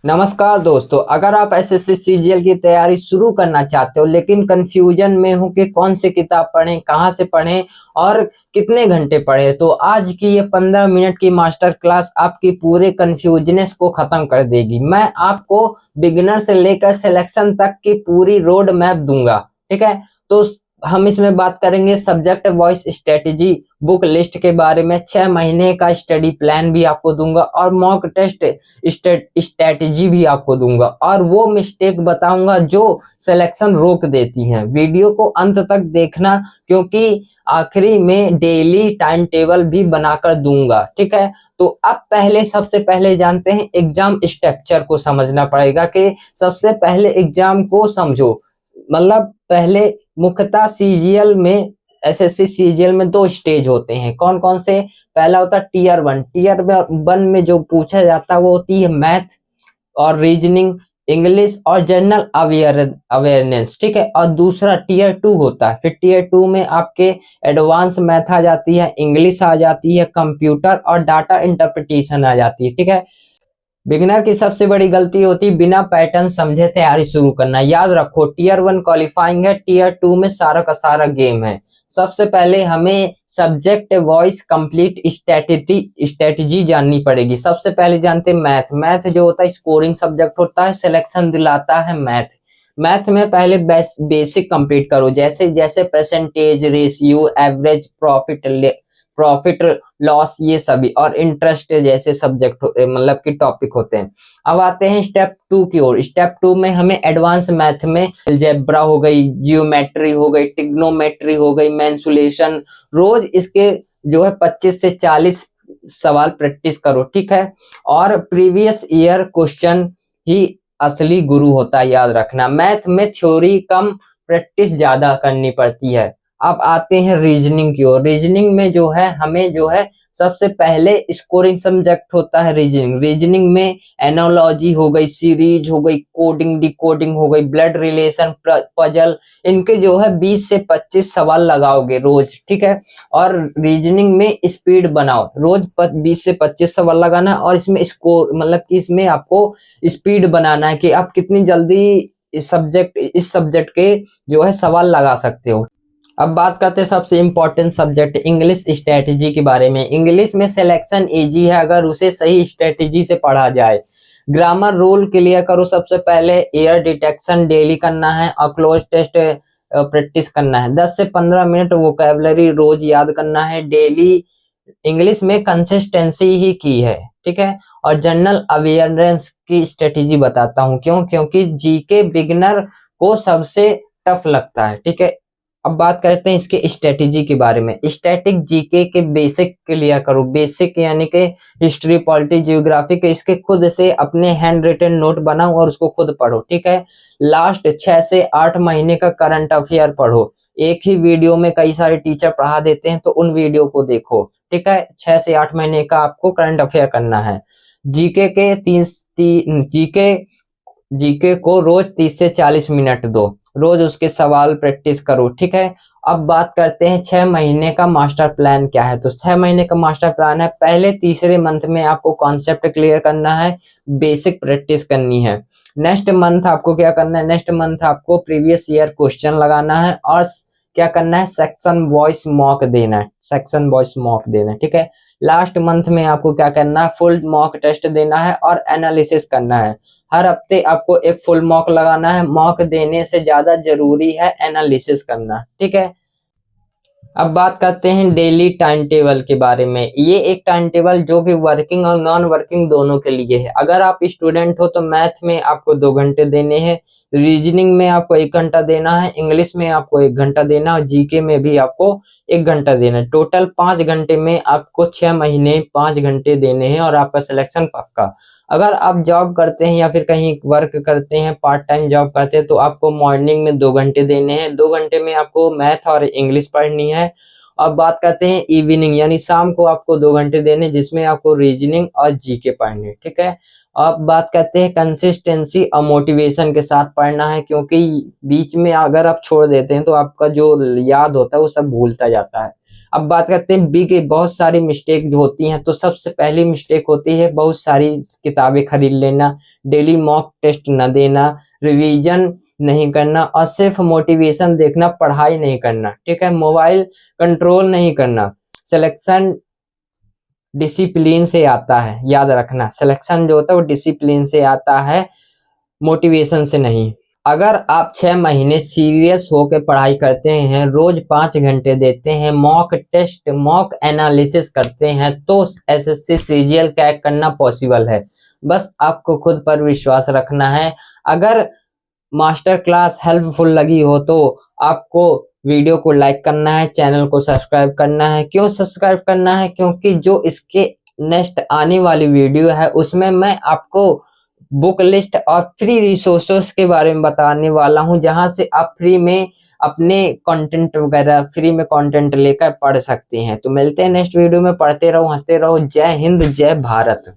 नमस्कार दोस्तों, अगर आप एसएससी सीजीएल की तैयारी शुरू करना चाहते हो लेकिन कंफ्यूजन में हो कि कौन सी किताब पढ़ें, कहां से पढ़ें और कितने घंटे पढ़ें, तो आज की ये 15 मिनट की मास्टर क्लास आपकी पूरे कंफ्यूजनेस को खत्म कर देगी। मैं आपको बिगिनर से लेकर सिलेक्शन तक की पूरी रोड मैप दूंगा। ठीक है, तो हम इसमें बात करेंगे subject voice strategy book list के बारे में। 6 महीने का स्टडी प्लान भी आपको दूंगा और मॉक टेस्ट स्ट्रेटेजी भी आपको दूंगा और वो मिस्टेक बताऊंगा जो सिलेक्शन रोक देती हैं। वीडियो को अंत तक देखना क्योंकि आखिरी में डेली टाइम टेबल भी बनाकर दूंगा। ठीक है, तो अब सबसे पहले जानते हैं एग्जाम स्ट्रक्चर को समझना पड़ेगा कि सबसे पहले एग्जाम को समझो। मतलब पहले मुख्यतः सीजीएल में एसएससी सीजीएल में 2 स्टेज होते हैं। कौन कौन से? पहला होता है टीयर 1। टीयर 1 में जो पूछा जाता है वो होती है मैथ और रीजनिंग, इंग्लिश और जनरल अवेयरनेस। ठीक है, और दूसरा टीयर 2 होता है। फिर टीयर 2 में आपके एडवांस मैथ आ जाती है, इंग्लिश आ जाती है, कंप्यूटर और डाटा इंटरप्रिटेशन आ जाती है। ठीक है, बिगिनर की सबसे बड़ी गलती होती है बिना पैटर्न समझे तैयारी शुरू करना। याद रखो, टीयर 1 क्वालिफाइंग है, टीयर 2 में सारा का सारा गेम है। सबसे पहले हमें सब्जेक्ट वॉइस कंप्लीट स्ट्रेटेजी जाननी पड़ेगी। सबसे पहले जानते हैं मैथ। मैथ जो होता है स्कोरिंग सब्जेक्ट होता है, सिलेक्शन दिलाता है मैथ। मैथ में पहले बेसिक कंप्लीट करो, जैसे जैसे percentage, ratio, average, profit loss, ये सभी, और इंटरेस्ट जैसे सब्जेक्ट मतलब कि टॉपिक होते हैं। अब आते हैं स्टेप 2 की ओर। स्टेप 2 में हमें एडवांस मैथ में अलजेब्रा हो गई, जियोमेट्री हो गई, ट्रिग्नोमेट्री हो गई, मेंसुरेशन, रोज इसके जो है 25 से 40 सवाल प्रैक्टिस करो। ठीक है, और प्रीवियस ईयर क्वेश्चन ही असली गुरु होता है, याद रखना। मैथ में थ्योरी कम, प्रैक्टिस ज्यादा करनी पड़ती है। अब आते हैं रीजनिंग की ओर। रीजनिंग में जो है हमें जो है सबसे पहले स्कोरिंग सब्जेक्ट होता है रीजनिंग। रीजनिंग में एनालॉजी हो गई, सीरीज हो गई, कोडिंग डिकोडिंग हो गई, ब्लड रिलेशन, पजल, इनके जो है 20 से 25 सवाल लगाओगे रोज। ठीक है, और रीजनिंग में स्पीड बनाओ, रोज 20 से 25 सवाल लगाना और इसमें स्कोर मतलब कि इसमें आपको स्पीड बनाना है कि आप कितनी जल्दी इस सब्जेक्ट के जो है सवाल लगा सकते हो। अब बात करते हैं सबसे इम्पोर्टेंट सब्जेक्ट इंग्लिश स्ट्रेटेजी के बारे में। इंग्लिश में सिलेक्शन इजी है अगर उसे सही स्ट्रेटेजी से पढ़ा जाए। ग्रामर रूल क्लियर करो। सबसे पहले एयर डिटेक्शन डेली करना है और क्लोज टेस्ट प्रैक्टिस करना है। 10 से 15 मिनट वोकैबुलरी रोज याद करना है डेली। इंग्लिश में कंसिस्टेंसी ही की है। ठीक है, और जनरल अवेयरनेस की स्ट्रेटेजी बताता हूँ क्यों, क्योंकि जीके बिगिनर को सबसे टफ लगता है। ठीक है, अब बात करते हैं इसके स्ट्रेटेजी के बारे में। स्टैटिक जीके के बेसिक क्लियर करो। बेसिक यानी कि हिस्ट्री, पॉलिटी, जियोग्राफी के इसके खुद से अपने हैंड रिटन नोट बनाओ और उसको खुद पढ़ो। ठीक है, लास्ट 6 से 8 महीने का करंट अफेयर पढ़ो। एक ही वीडियो में कई सारे टीचर पढ़ा देते हैं तो उन वीडियो को देखो। ठीक है, 6 से 8 महीने का आपको करंट अफेयर करना है। जीके के जीके को रोज 30 से 40 मिनट दो। रोज उसके सवाल प्रैक्टिस करो। ठीक है, अब बात करते हैं 6 महीने का मास्टर प्लान क्या है। तो 6 महीने का मास्टर प्लान है, पहले तीसरे मंथ में आपको कॉन्सेप्ट क्लियर करना है, बेसिक प्रैक्टिस करनी है। नेक्स्ट मंथ आपको क्या करना है? नेक्स्ट मंथ आपको प्रीवियस ईयर क्वेश्चन लगाना है और क्या करना है? सेक्शन वॉइस मॉक देना है। सेक्शन वॉइस मॉक देना है। ठीक है, लास्ट मंथ में आपको क्या करना है? फुल मॉक टेस्ट देना है और एनालिसिस करना है। हर हफ्ते आपको एक फुल मॉक लगाना है। मॉक देने से ज्यादा जरूरी है एनालिसिस करना। ठीक है, अब बात करते हैं डेली टाइम टेबल के बारे में। ये एक टाइम टेबल जो कि वर्किंग और नॉन वर्किंग दोनों के लिए है। अगर आप स्टूडेंट हो तो मैथ में आपको 2 घंटे देने हैं, रीजनिंग में आपको 1 घंटा देना है, इंग्लिश में आपको 1 घंटा देना है और जीके में भी आपको 1 घंटा देना है। टोटल 5 घंटे में आपको 6 महीने 5 घंटे देने हैं और आपका सिलेक्शन पक्का। अगर आप जॉब करते हैं या फिर कहीं वर्क करते हैं, पार्ट टाइम जॉब करते हैं, तो आपको मॉर्निंग में 2 घंटे देने हैं। 2 घंटे में आपको मैथ और इंग्लिश पढ़नी है अब बात करते हैं इवनिंग, यानी शाम को आपको 2 घंटे देने जिसमें आपको रीजनिंग और जीके पढ़ने, ठीक है। अब बात करते हैं कंसिस्टेंसी और मोटिवेशन के साथ पढ़ना है, क्योंकि बीच में अगर आप छोड़ देते हैं तो आपका जो याद होता है वो सब भूलता जाता है। अब बात करते हैं बी की बहुत सारी मिस्टेक जो होती हैं, तो सबसे पहली मिस्टेक होती है बहुत सारी किताबें खरीद लेना, डेली मॉक टेस्ट न देना, रिवीजन नहीं करना और सिर्फ मोटिवेशन देखना, पढ़ाई नहीं करना, ठीक है। मोबाइल कंट्रोल नहीं करना। सिलेक्शन डिसिप्लिन से आता है, याद रखना, सिलेक्शन जो होता है वो डिसिप्लिन से आता है, मोटिवेशन से नहीं। अगर आप 6 महीने सीरियस होकर पढ़ाई करते हैं, रोज 5 घंटे देते हैं, मॉक टेस्ट मॉक एनालिसिस करते हैं, तो एसएससी सीजीएल क्रैक करना पॉसिबल है। बस आपको खुद पर विश्वास रखना है। अगर मास्टर क्लास हेल्पफुल लगी हो तो आपको वीडियो को लाइक करना है, चैनल को सब्सक्राइब करना है। क्यों सब्सक्राइब करना है? क्योंकि जो इसके नेक्स्ट आने वाली वीडियो है उसमें मैं आपको बुक लिस्ट और फ्री रिसोर्सेस के बारे में बताने वाला हूं, जहां से आप फ्री में अपने कंटेंट वगैरह फ्री में कंटेंट लेकर पढ़ सकते हैं। तो मिलते हैं नेक्स्ट वीडियो में, पढ़ते रहो, हंसते रहो। जय हिंद, जय भारत।